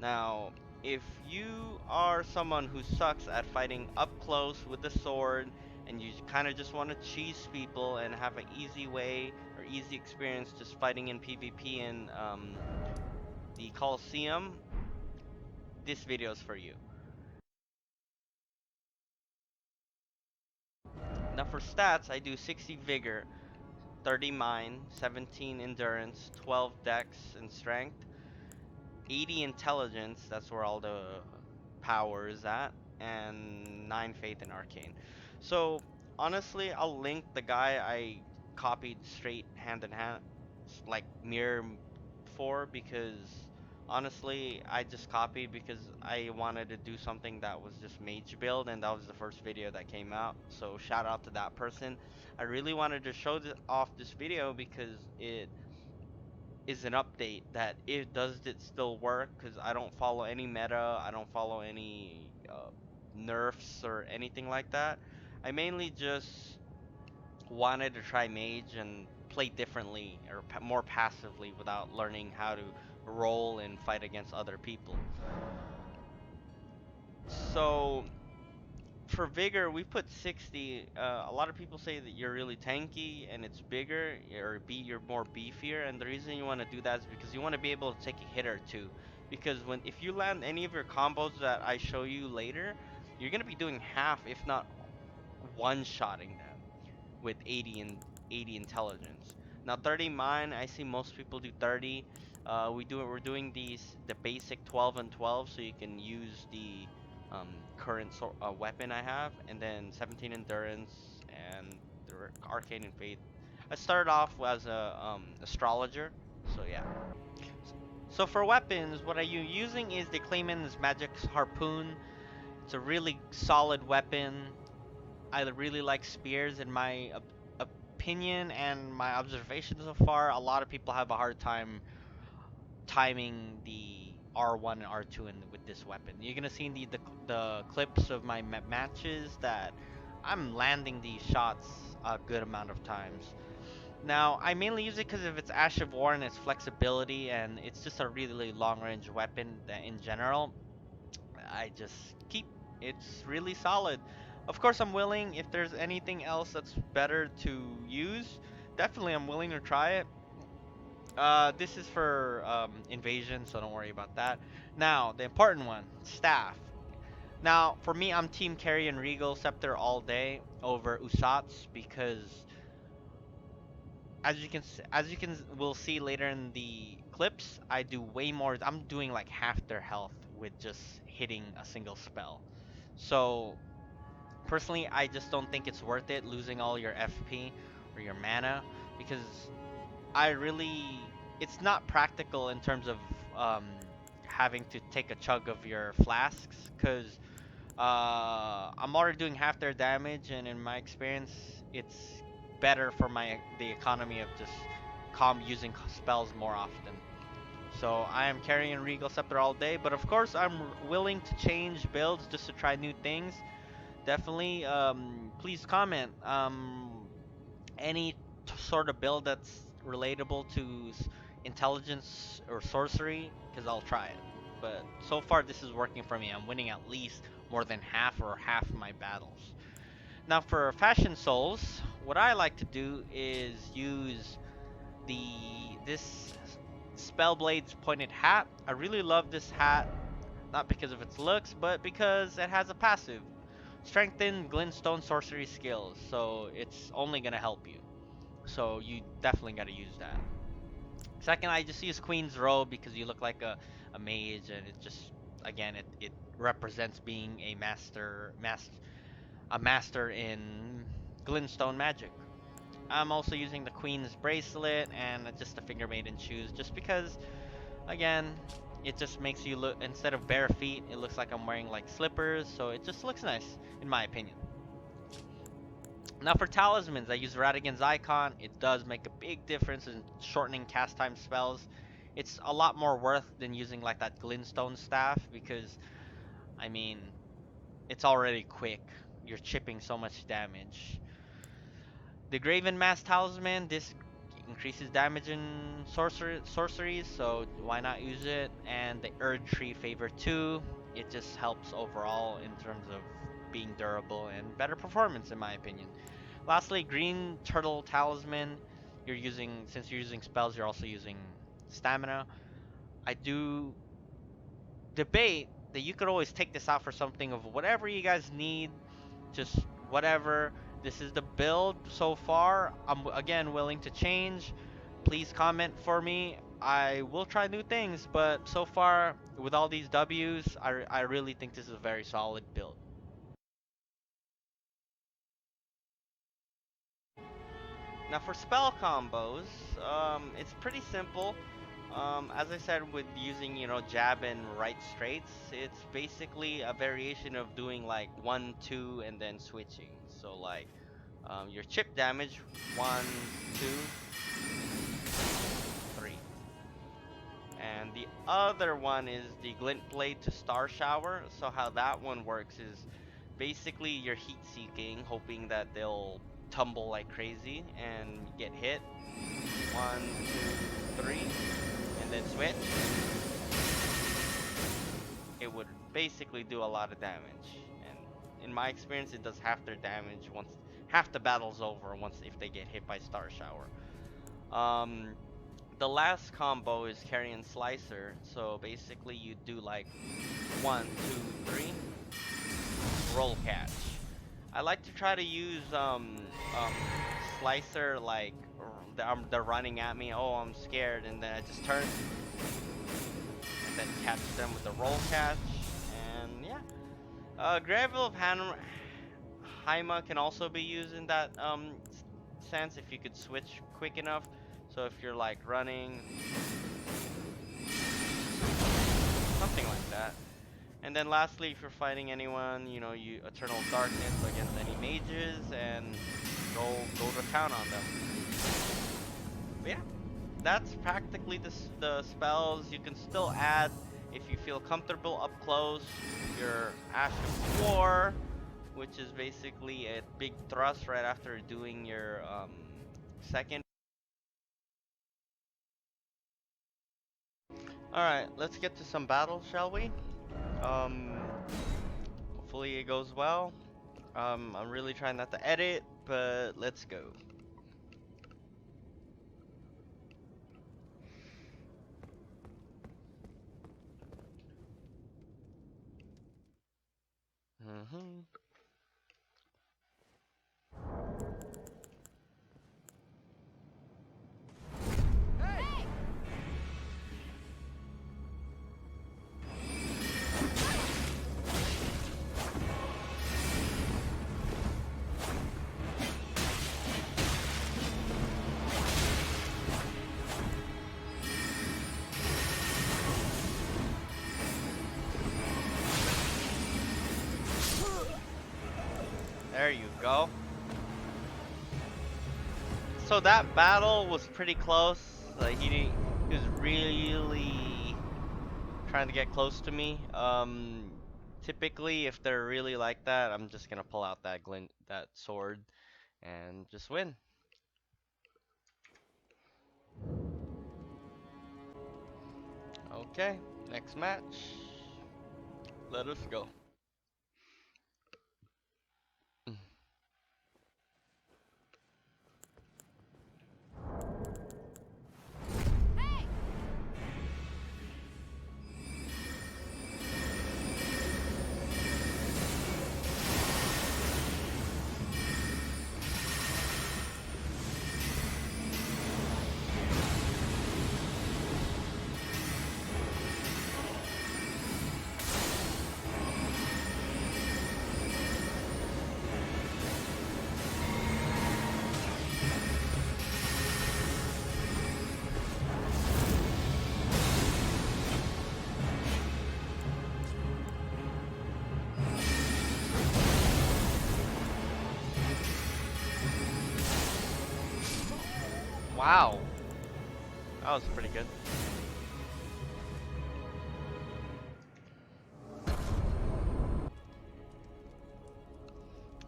Now, if you are someone who sucks at fighting up close with the sword and you kind of just want to cheese people and have an easy way or easy experience just fighting in PvP in the Coliseum, this video is for you. Now for stats, I do 60 Vigor, 30 Mind, 17 Endurance, 12 Dex and Strength, 80 Intelligence, that's where all the power is at, and 9 Faith and Arcane. So honestly, I'll link the guy I copied straight hand in hand, like mirror for, because honestly, I just copied because I wanted to do something that was just mage build, and that was the first video that came out. So shout out to that person. I really wanted to show off this video because it is an update that it does it still work, because I don't follow any meta, I don't follow any nerfs or anything like that. I mainly just wanted to try mage and play differently or more passively without learning how to roll and fight against other people. So for vigor, we put 60. A lot of people say that you're really tanky and it's bigger, or you're more beefier, and the reason you want to do that is because you want to be able to take a hit or two. Because if you land any of your combos that I show you later, you're gonna be doing half, if not one-shotting them with 80 intelligence. Now 30 mine, I see most people do 30. We're doing the basic 12 and 12, so you can use the current weapon I have, and then 17 endurance and the arcane and faith. I started off as a astrologer, so yeah. So for weapons, what are you using is the Clayman's Magic Harpoon. It's a really solid weapon. I really like spears. In my opinion and my observation so far, a lot of people have a hard time timing the R1 and R2 with this weapon. You're gonna see in the clips of my matches that I'm landing these shots a good amount of times. Now, I mainly use it because of its Ash of War and its flexibility, and it's just a really long range weapon that in general I just keep. It's really solid. Of course, I'm willing, if there's anything else that's better to use, definitely I'm willing to try it. This is for invasion, so don't worry about that. Now, the important one, staff. Now, for me, I'm team carry and regal scepter all day over Usats, because as you can will see later in the clips, I do way more. I'm doing like half their health with just hitting a single spell. So personally, I just don't think it's worth it losing all your FP or your mana, because I really it's not practical in terms of um, having to take a chug of your flasks, because I'm already doing half their damage, and in my experience, it's better for the economy of just using spells more often. So I am carrying Regal Scepter all day, but of course I'm willing to change builds just to try new things. Definitely, please comment any sort of build that's relatable to intelligence or sorcery, because I'll try it. But so far, this is working for me. I'm winning at least more than half my battles. Now, for Fashion Souls, what I like to do is use the this Spellblade's pointed hat. I really love this hat, not because of its looks, but because it has a passive. Strengthen glintstone sorcery skills, so it's only gonna help you. So you definitely gotta use that. Second, I just use Queen's Robe because you look like a mage, and it just again it represents being a master in glintstone magic. I'm also using the Queen's Bracelet and just the Finger Maiden shoes, just because again it just makes you look, instead of bare feet, it looks like I'm wearing like slippers, so it just looks nice in my opinion. Now for talismans, I use Radigan's Icon. It does make a big difference in shortening cast time spells. It's a lot more worth than using like that glintstone staff, because I mean it's already quick. You're chipping so much damage. The Graven Mask Talisman, this increases damage in sorceries, so why not use it? And the Erd Tree Favor 2, it just helps overall in terms of being durable and better performance in my opinion. Lastly, Green Turtle Talisman, since you're using spells, you're also using stamina. I do debate that you could always take this out for something of whatever you guys need, just whatever. This is the build so far. I'm again willing to change. Please comment for me. I will try new things, but so far with all these W's, I really think this is a very solid build. Now for spell combos, it's pretty simple. As I said, with using, jab and right straights, it's basically a variation of doing like 1, 2, and then switching. So like, your chip damage, 1, 2, 3. And the other one is the Glint Blade to Star Shower. So how that one works is basically you're heat seeking, hoping that they'll tumble like crazy and get hit. 1, 2, 3, and then switch. It would basically do a lot of damage. And in my experience, it does half their damage once half the battle's over once if they get hit by Star Shower. The last combo is Carrion Slicer. So basically you do like 1, 2, 3, roll catch. I like to try to use Slicer like they're running at me. Oh, I'm scared, and then I just turn and then catch them with the roll catch. And yeah, Gravel of Haima can also be used in that sense if you could switch quick enough. So if you're like running, something like that. And then lastly, if you're fighting anyone, you Eternal Darkness against any mages and go to town on them. But yeah, that's practically the spells. You can still add if you feel comfortable up close. Your Ash of War, which is basically a big thrust right after doing your second. Alright, let's get to some battles, shall we? Hopefully it goes well. I'm really trying not to edit, but let's go. Mm-hmm. There you go. So that battle was pretty close. Like he was really trying to get close to me. Typically if they're really like that, I'm just gonna pull out that sword and just win. Okay, next match. Let us go. Wow, that was pretty good.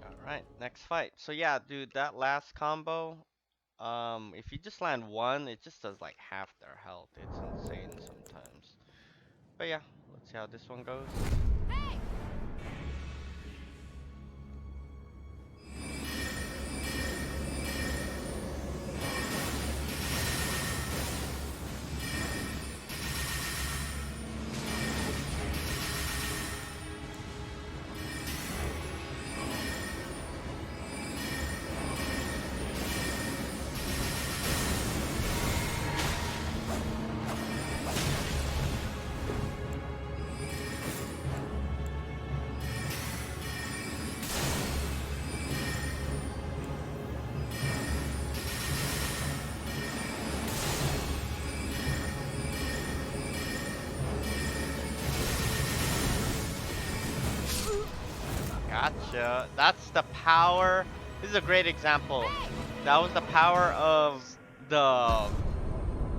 Alright, next fight. So yeah, dude, that last combo, If you just land one, it just does like half their health. It's insane sometimes. But yeah, let's see how this one goes. Gotcha. That's the power. This is a great example. That was the power of the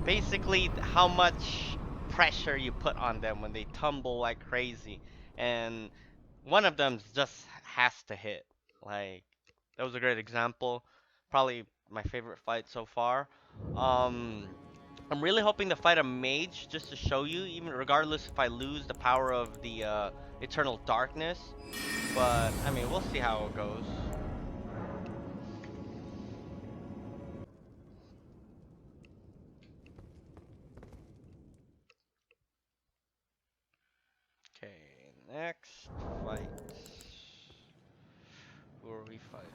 basically how much pressure you put on them when they tumble like crazy. And one of them just has to hit. Like that was a great example. Probably my favorite fight so far. Um, I'm really hoping to fight a mage just to show you, even regardless if I lose the power of the eternal darkness. But I mean, we'll see how it goes. Okay, next fight. Who are we fighting?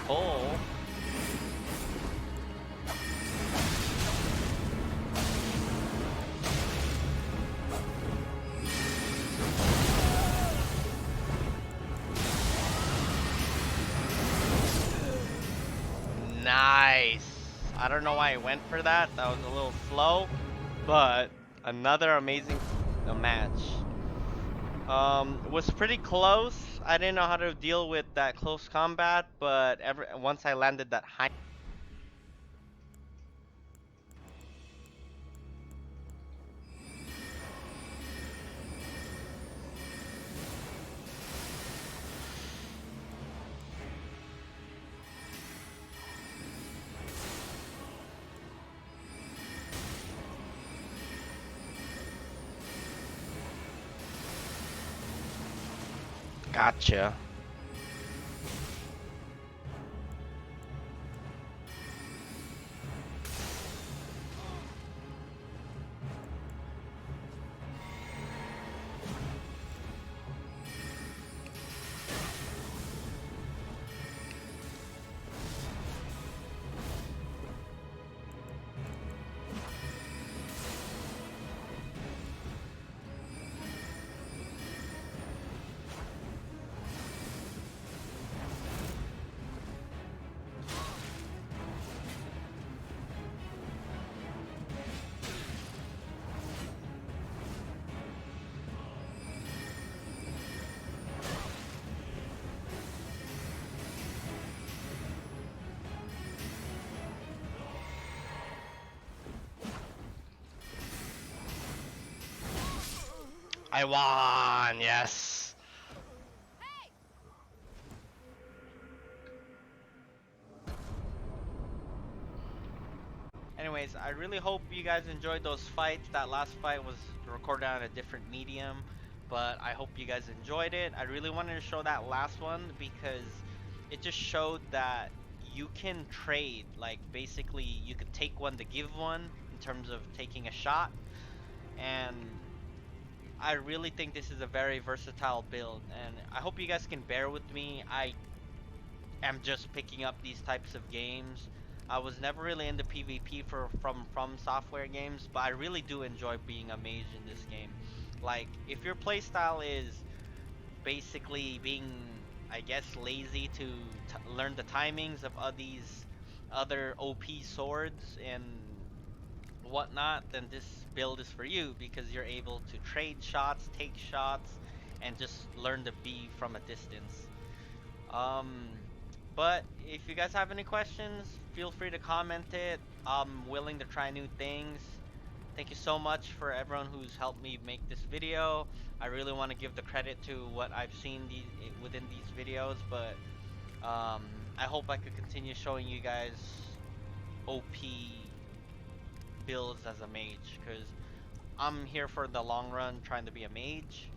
Cole. Nice. I don't know why I went for that. That was a little slow, but another amazing match. Was pretty close. I didn't know how to deal with that close combat, but once I landed that high. Gotcha. I won. Yes. Anyways, I really hope you guys enjoyed those fights. That last fight was recorded on a different medium, but I hope you guys enjoyed it. I really wanted to show that last one because it just showed that you can trade. Like, basically, you could take one to give one in terms of taking a shot. And I really think this is a very versatile build. And I hope you guys can bear with me. I am just picking up these types of games. I was never really into PvP from software games, but I really do enjoy being a mage in this game. Like, if your playstyle is basically being, I guess, lazy to learn the timings of these other OP swords and whatnot, then this build is for you because you're able to trade shots, take shots, and just learn to be from a distance. Um, but if you guys have any questions, feel free to comment it. I'm willing to try new things. Thank you so much for everyone who's helped me make this video. I really want to give the credit to what I've seen within these videos, but um, I hope I could continue showing you guys OP builds as a mage, because I'm here for the long run trying to be a mage.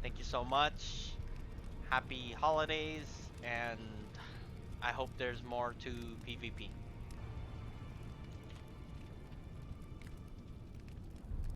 Thank you so much. Happy holidays, and I hope there's more to PvP.